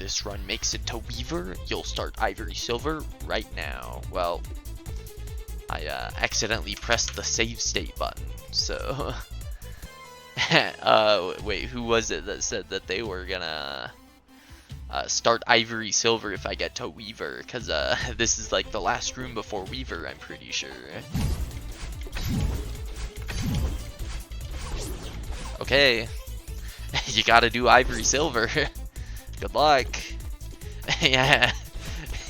this run makes it to Weaver, you'll start Ivory Silver right now. Well, I accidentally pressed the save state button, so... wait, who was it that said that they were gonna start Ivory Silver if I get to Weaver? Because this is like the last room before Weaver, I'm pretty sure. Okay, you gotta do Ivory Silver. Good luck. Yeah,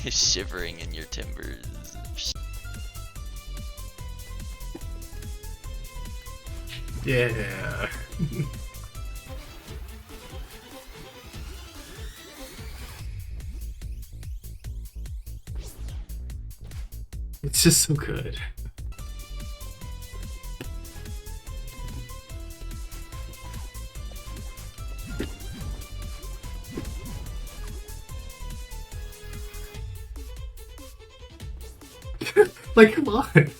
shivering in your timbers. Yeah. It's just so good. Like, come on.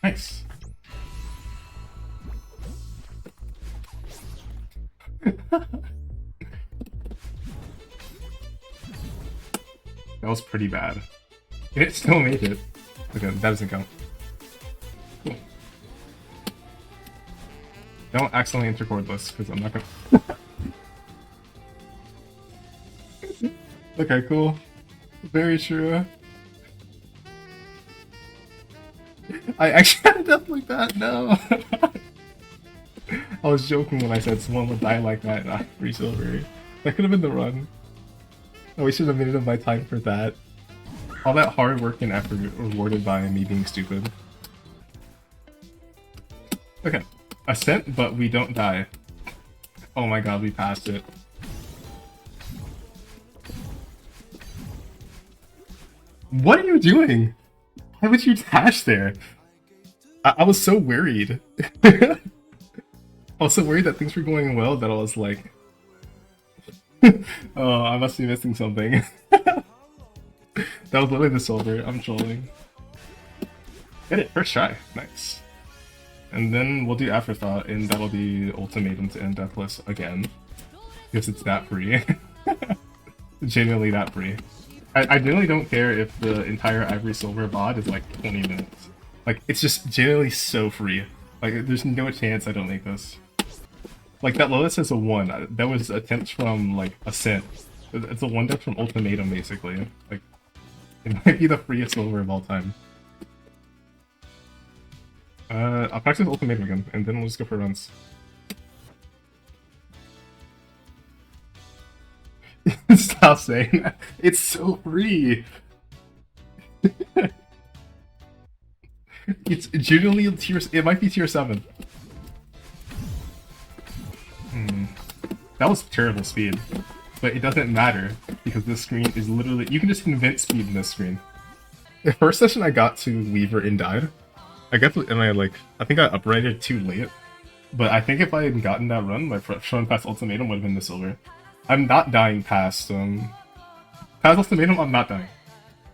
Nice. That was pretty bad. It still made it. Okay, that doesn't count. Cool. Don't accidentally enter cordless, because I'm not gonna... Okay, cool. Very true. I actually ended up like that, no! I was joking when I said someone would die like that in Ivory Silver. That could have been the run. I wasted a minute of my time for that. All that hard work and effort rewarded by me being stupid. Okay. Ascent, but we don't die. Oh my god, we passed it. What are you doing? Why would you dash there? I was so worried. I was so worried that things were going well that I was like... Oh, I must be missing something. That was literally the silver. I'm trolling. Get it, first try. Nice. And then we'll do Afterthought, and that'll be Ultimatum to end Deathless again. Because it's that free. Genuinely that free. I genuinely don't care if the entire Ivory Silver VOD is like 20 minutes. Like, it's just genuinely so free. Like, there's no chance I don't make this. Like, that Lotus is a 1. That was attempts from, like, Ascent. It's a 1-death from Ultimatum, basically. Like, it might be the freest silver of all time. I'll practice Ultimatum again, and then we'll just go for runs. Stop saying that. It's so free! It's generally tier... It might be tier 7. That was terrible speed. But it doesn't matter, because this screen is literally... You can just invent speed in this screen. The first session I got to Weaver and died. I guess, and I think I uprighted too late. But I think if I had gotten that run, my first run past Ultimatum would have been the silver. I'm not dying past Ultimatum, I'm not dying.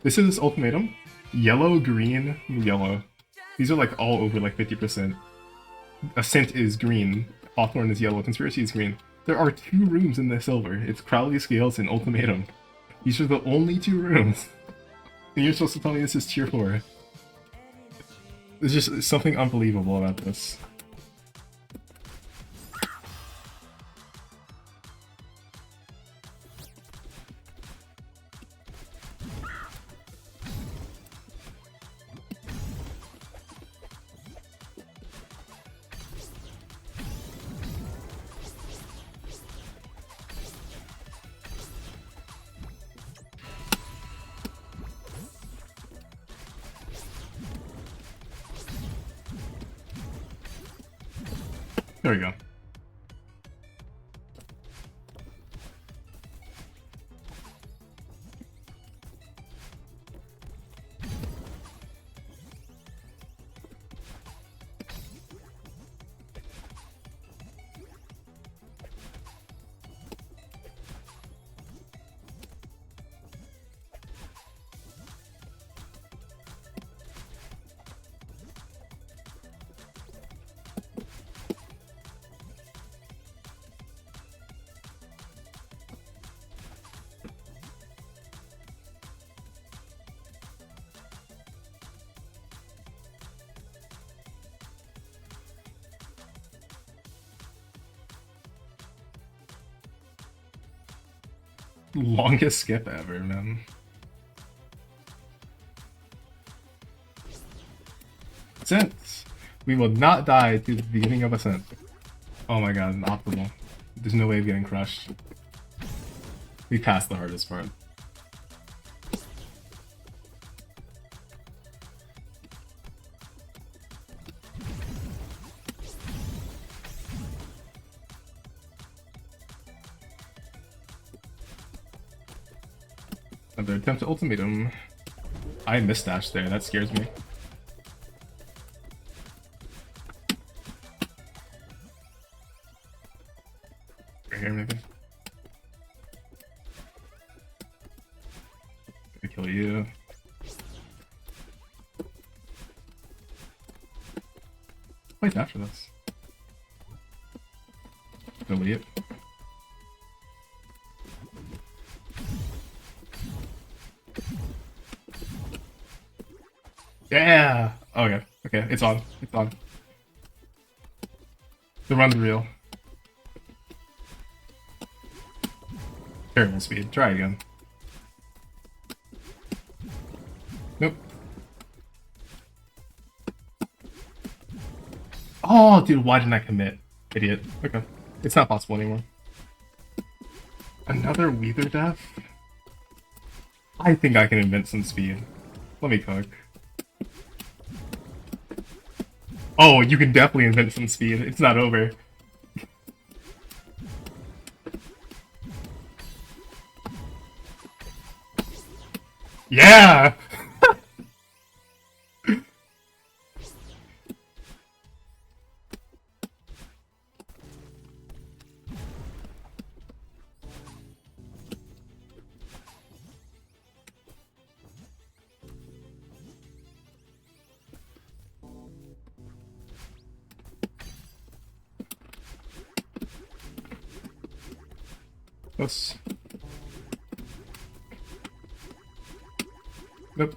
This is Ultimatum. Yellow, green, yellow. These are like all over like 50%. Ascent is green. Hawthorne is yellow. Conspiracy is green. There are 2 rooms in the silver. It's Crowley Scales and Ultimatum. These are the only 2 rooms. And you're supposed to tell me this is tier 4. There's just something unbelievable about this. There we go. longest skip ever, man. Since we will not die to the beginning of Ascent. Oh my god, optimal. There's no way of getting crushed. We passed the hardest part. Another attempt to ultimatum. I missed dash there, that scares me. Right here, maybe. Gonna kill you. Wait after this. Delete it. Yeah! Okay, okay, it's on. It's on. The run's real. Terrible speed. Try again. Nope. Oh, dude, why didn't I commit? Idiot. Okay. It's not possible anymore. Another Weather Death? I think I can invent some speed. Let me cook. Oh, you can definitely invent some speed. It's not over. Yeah! Close. Nope.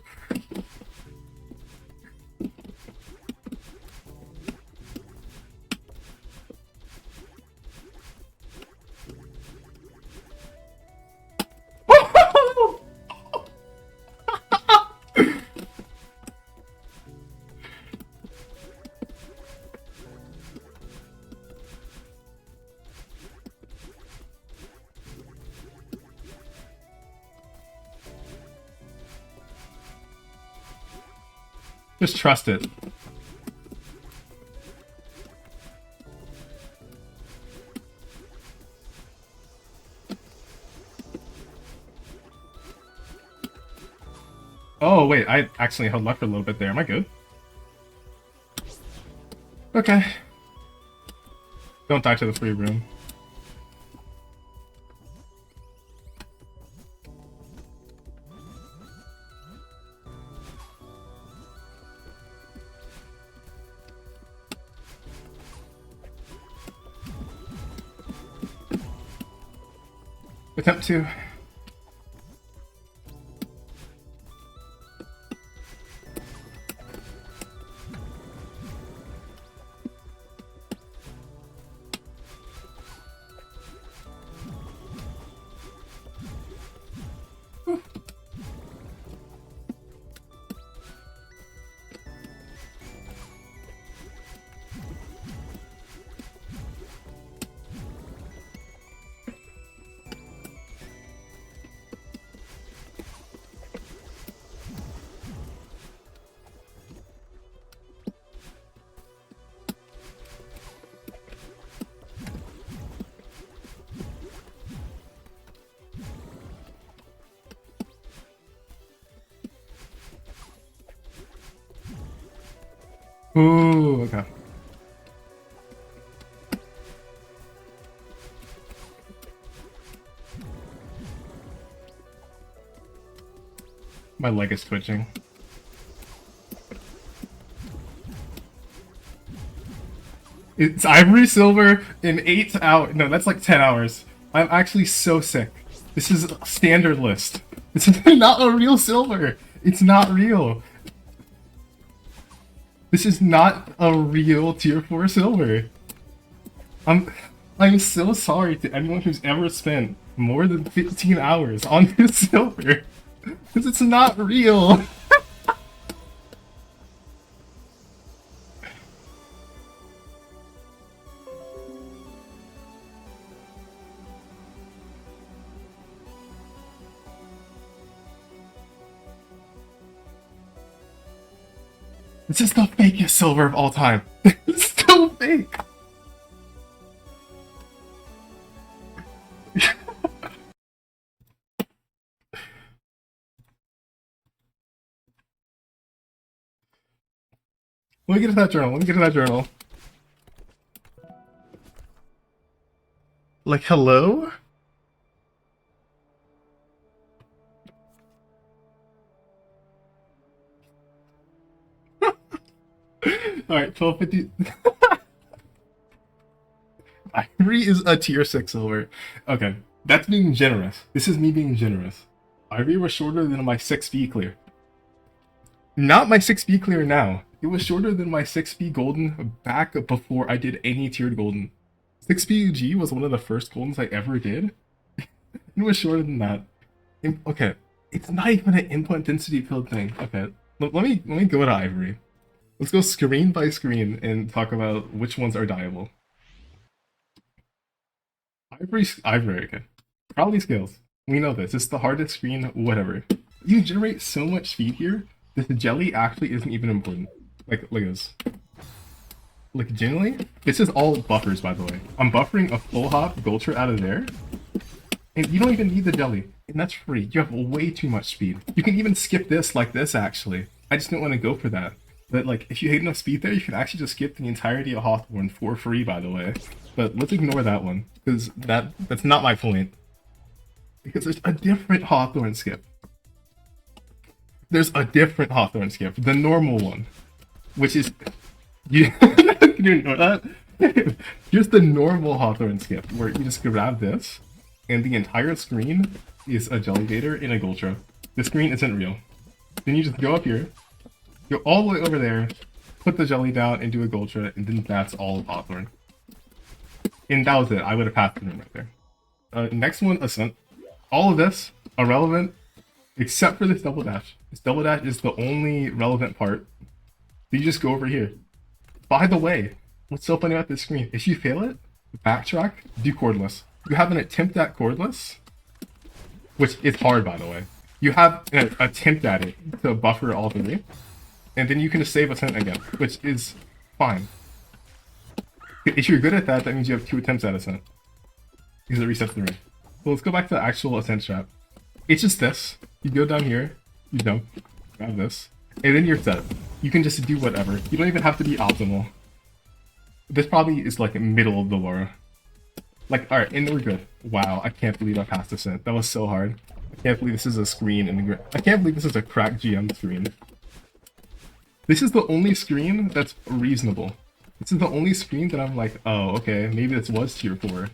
Just trust it. Oh, wait, I actually held left for a little bit there. Am I good? Okay. Don't die to the free room. Attempt to. Ooh, okay. My leg is twitching. It's ivory silver in 8 hours. No, that's like 10 hours. I'm actually so sick. This is a standard list. This is not a real silver. It's not real. This is not a real tier 4 silver. I'm so sorry to anyone who's ever spent more than 15 hours on this silver. Because it's not real. This is the fakest silver of all time. It's so fake. Let me get to that journal. Let me get to that journal. Like, hello? Alright, 1250. Ivory is a tier 6 silver. Okay, that's being generous. This is me being generous. Ivory was shorter than my 6B clear. Not my 6B clear now. It was shorter than my 6B golden back before I did any tiered golden. 6B UG was one of the first goldens I ever did. It was shorter than that. Okay, it's not even an input intensity field thing. Okay, let me go to Ivory. Let's go screen by screen and talk about which ones are dyeable. Ivory, okay. Probably scales. We know this. It's the hardest screen, whatever. You generate so much speed here, this jelly actually isn't even important. Like, look at this. Like, generally, this is all buffers, by the way. I'm buffering a full hop Gulcher out of there, and you don't even need the jelly. And that's free. You have way too much speed. You can even skip this like this, actually. I just didn't want to go for that. But, like, if you hate enough speed there, you can actually just skip the entirety of Hawthorne for free, by the way. But let's ignore that one, because that's not my point. Because there's a different Hawthorne skip. There's a different Hawthorne skip, the normal one, which is... You can you ignore that? Here's the normal Hawthorne skip, where you just grab this, and the entire screen is a Jelly Vader in a Gultra. The screen isn't real. Then you just go up here, go all the way over there, put the jelly down, and do a Gultra, and then that's all of Hawthorne. And that was it. I would have passed the room right there. Next one, Ascent. All of this, irrelevant, except for this double dash. This double dash is the only relevant part. So you just go over here. By the way, what's so funny about this screen? If you fail it, backtrack, do cordless. You have an attempt at cordless, which is hard, by the way. You have an attempt at it to buffer all three, and then you can just save Ascent again, which is fine. If you're good at that, that means you have 2 attempts at Ascent, because it resets the ring. So let's go back to the actual Ascent strat. It's just this. You go down here, you jump, grab this, and then you're set. You can just do whatever. You don't even have to be optimal. This probably is like middle of the Laura. Like, alright, and we're good. Wow, I can't believe I passed Ascent. That was so hard. I can't believe this is a screen in the I can't believe this is a cracked GM screen. This is the only screen that's reasonable. This is the only screen that I'm like, oh, okay, maybe this was tier 4.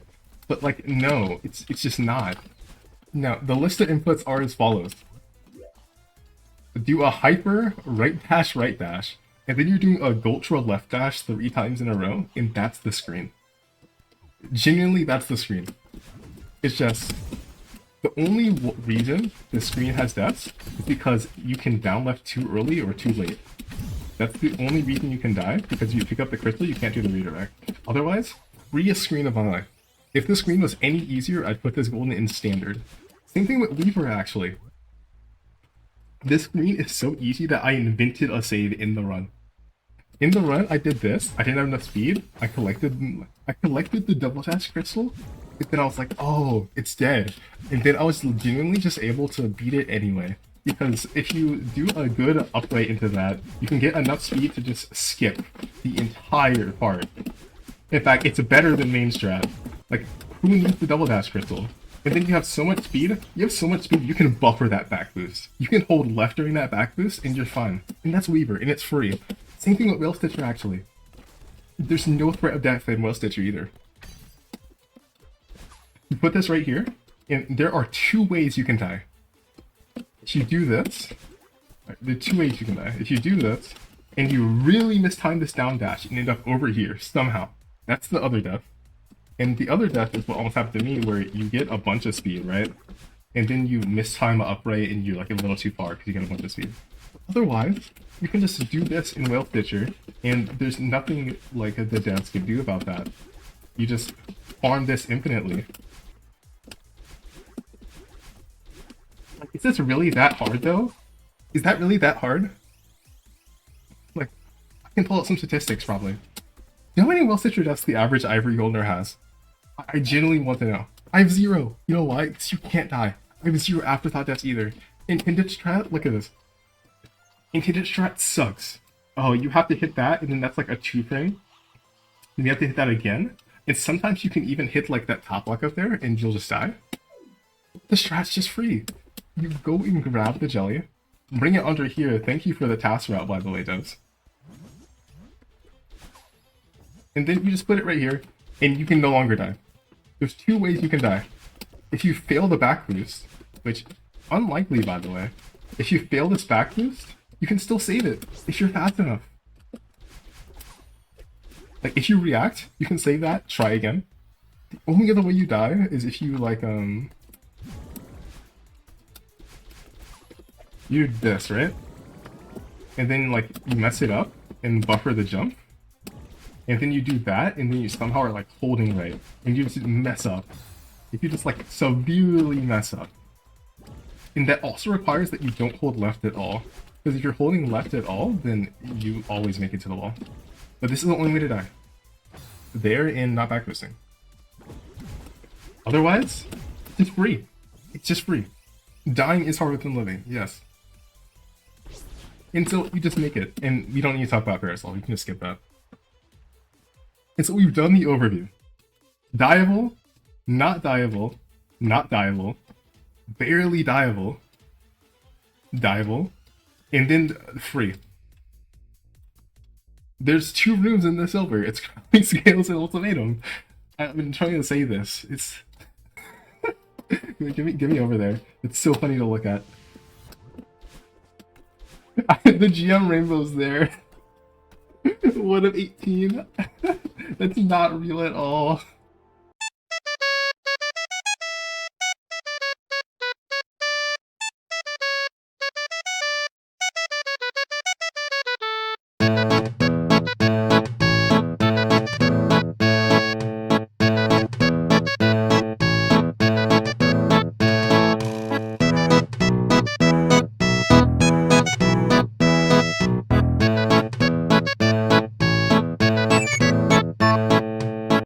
But like, no, it's just not. Now, the list of inputs are as follows. Do a hyper, right dash, and then you're doing a Gultra left dash 3 times in a row, and that's the screen. Genuinely, that's the screen. It's just, the only reason the screen has deaths is because you can down left too early or too late. That's the only reason you can die, because you pick up the crystal, you can't do the redirect. Otherwise, free a screen of my life. If the screen was any easier, I'd put this golden in standard. Same thing with Weaver, actually. This screen is so easy that I invented a save in the run. In the run, I did this. I didn't have enough speed. I collected the double dash crystal, and then I was like, oh, it's dead. And then I was genuinely just able to beat it anyway. Because if you do a good upright into that, you can get enough speed to just skip the entire part. In fact, it's better than main strat. Like, who needs the double dash crystal? And then you have so much speed, you can buffer that back boost. You can hold left during that back boost, and you're fine. And that's Weaver, and it's free. Same thing with Whale Stitcher, actually. There's no threat of death in Whale Stitcher either. You put this right here, and there are 2 ways you can die. If you do this, there are 2 ways you can die. If you do this, and you really mistime this down dash and end up over here, somehow, that's the other death. And the other death is what almost happened to me, where you get a bunch of speed, right? And then you mistime a upright and you're like a little too far because you get a bunch of speed. Otherwise, you can just do this in Whale Stitcher, and there's nothing like the devs can do about that. You just farm this infinitely. Is this really that hard, though? Is that really that hard? Like, I can pull out some statistics, probably. You know how many Whale Stitcher deaths the average Ivory Goldener has? I genuinely want to know. I have 0. You know why? Because you can't die. I have 0 afterthought deaths either. And Kindred Strat, look at this. And Kindred Strat sucks. Oh, you have to hit that, and then that's like a 2 frame. Then you have to hit that again. And sometimes you can even hit like that top block up there, and you'll just die. The strat's just free. You go and grab the jelly, bring it under here. Thank you for the task route, by the way, devs. And then you just put it right here, and you can no longer die. There's 2 ways you can die. If you fail the back boost, which, unlikely by the way, if you fail this back boost, you can still save it, if you're fast enough. Like, if you react, you can save that, try again. The only other way you die is if you, like, you do this, right? And then, like, you mess it up and buffer the jump. And then you do that, and then you somehow are, like, holding right. And you just mess up. If you just, like, severely mess up. And that also requires that you don't hold left at all. Because if you're holding left at all, then you always make it to the wall. But this is the only way to die. There and not back boosting. Otherwise, it's free. It's just free. Dying is harder than living, yes. And so you just make it. And we don't need to talk about Parasol, you can just skip that. And so we've done the overview. Dieable, not dieable, not dieable, barely dieable, dieable, and then free. There's 2 rooms in the silver. It's Crowning Scales and Ultimatum. I've been trying to say this. It's give me over there. It's so funny to look at. The GM rainbow's there. 1 of 18. That's not real at all.